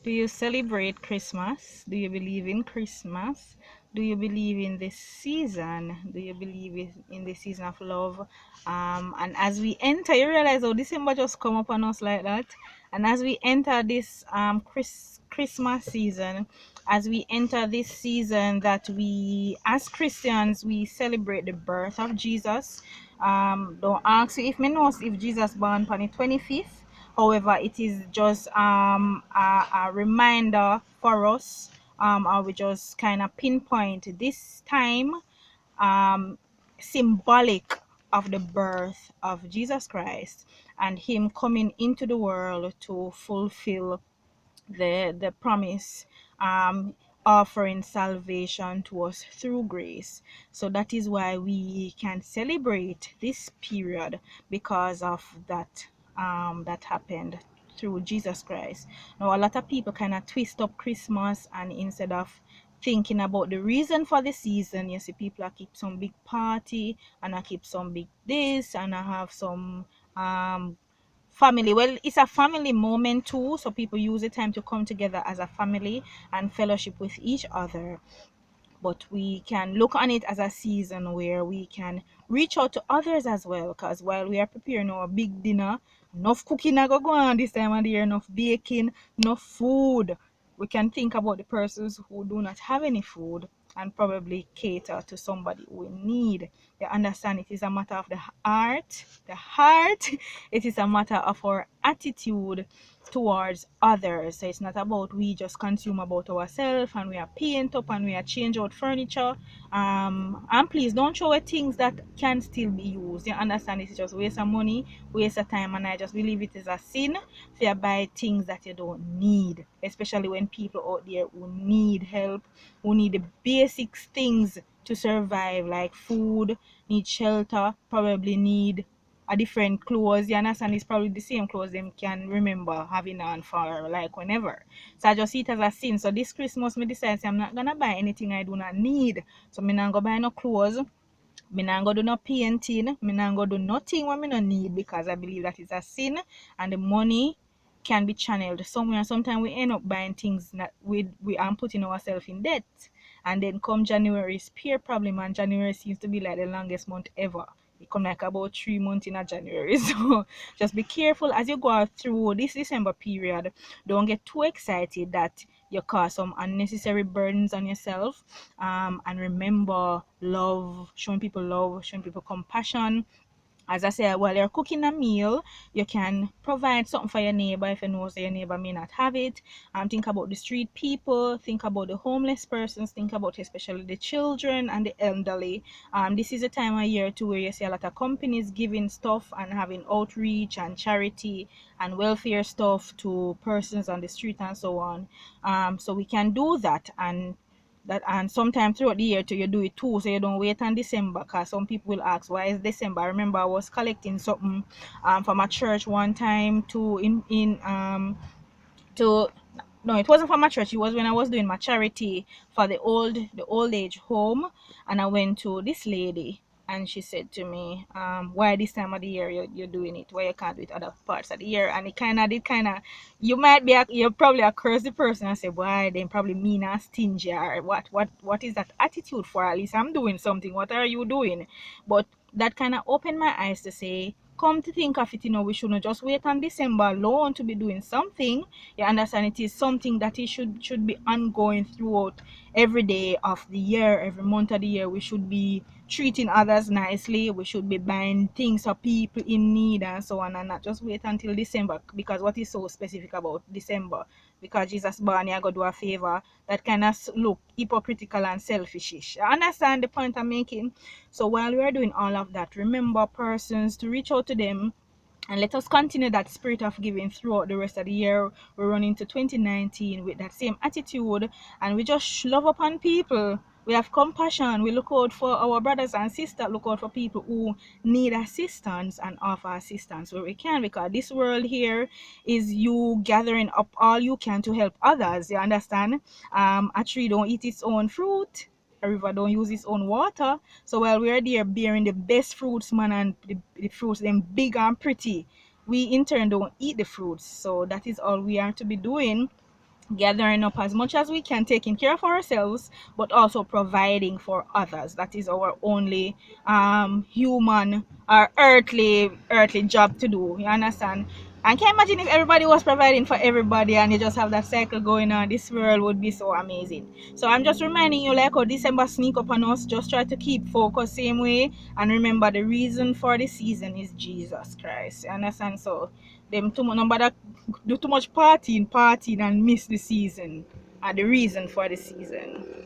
Do you celebrate Christmas? Do you believe in Christmas? Do you believe in this season? Do you believe in the season of love? And as we enter, you realize how December just come upon us like that. And as we enter this Christmas season, as we enter this season that we, as Christians, we celebrate the birth of Jesus. Don't ask you if me knows if Jesus born on the 25th. However, it is just a reminder for us, or we just kind of pinpoint this time, um, symbolic of the birth of Jesus Christ and him coming into the world to fulfill the promise, um offering salvation to us through grace. So that is why we can celebrate this period, because of that, that happened through Jesus Christ. Now a lot of people kind of twist up Christmas, and instead of thinking about the reason for the season, you see people are keep some big party, and I keep some big this, and I have some family. Well, it's a family moment too, so people use the time to come together as a family and fellowship with each other. But we can look on it as a season where we can reach out to others as well, because while we are preparing our big dinner, enough cooking I go on this time of the year, enough baking, enough food, we can think about the persons who do not have any food and probably cater to somebody who in need. You understand, it is a matter of the heart. It is a matter of our attitude towards others. So it's not about we just consume about ourselves and we are paint up and we are change out furniture. And please don't show away things that can still be used. You understand, it's just waste of money, waste of time, and I just believe it is a sin if you buy things that you don't need, especially when people out there who need help, who need the basic things to survive, like food, need shelter, probably need a different clothes. You understand, it's probably the same clothes them can remember having on for like whenever. So I just see it as a sin. So this Christmas me decide say I'm not gonna buy anything I do not need. So me not go buy no clothes, me not go do no painting, me not go do nothing what me no need, because I believe that is a sin, and the money can be channeled somewhere. Sometimes we end up buying things that we are putting ourselves in debt, and then come January is peer problem, and January seems to be like the longest month ever. It come like about 3 months in a January. So just be careful as you go through this December period. Don't get too excited that you cause some unnecessary burdens on yourself. And remember, love, showing people compassion. As I said, while you're cooking a meal, you can provide something for your neighbor if you know that your neighbor may not have it. Think about the street people, think about the homeless persons, think about especially the children and the elderly. This is a time of year too where you see a lot of companies giving stuff and having outreach and charity and welfare stuff to persons on the street and so on. So we can do that, and sometime throughout the year too you do it too, so you don't wait on December, because some people will ask why is December. I remember I was collecting something from a church one time to in to no, it wasn't for my church, it was when I was doing my charity for the old age home. And I went to this lady, and she said to me, why this time of the year you're doing it, why you can't do it other parts of the year. And it kind of, you're probably a crazy person and say why, then probably mean and stingy, or what is that attitude for? At least I'm doing something, what are you doing? But that kind of opened my eyes to say, come to think of it, we shouldn't just wait on December alone to be doing something. You understand, it is something that it should be ongoing throughout every day of the year, every month of the year. We should be treating others nicely, we should be buying things for people in need and so on, and not just wait until December. Because what is so specific about December? Because Jesus born, you go do a favor. That kind of look hypocritical and selfishish. I understand the point I'm making. So while we are doing all of that, remember persons to reach out to them, and let us continue that spirit of giving throughout the rest of the year. We're running to 2019 with that same attitude, and we just love upon people. We have compassion. We look out for our brothers and sisters, look out for people who need assistance and offer assistance where we can, because this world here is you gathering up all you can to help others. You understand? A tree don't eat its own fruit. A river don't use its own water. So while we're there bearing the best fruits, man, and the fruits them big and pretty, we in turn don't eat the fruits. So that is all we are to be doing, gathering up as much as we can, taking care of ourselves, but also providing for others. That is our only human or earthly job to do. You understand? And can you imagine if everybody was providing for everybody and you just have that cycle going on? This world would be so amazing. So I'm just reminding you, like how December sneak up on us, just try to keep focus same way, and remember the reason for the season is Jesus Christ. You understand? So them too much number that do too much partying and miss the season, and the reason for the season.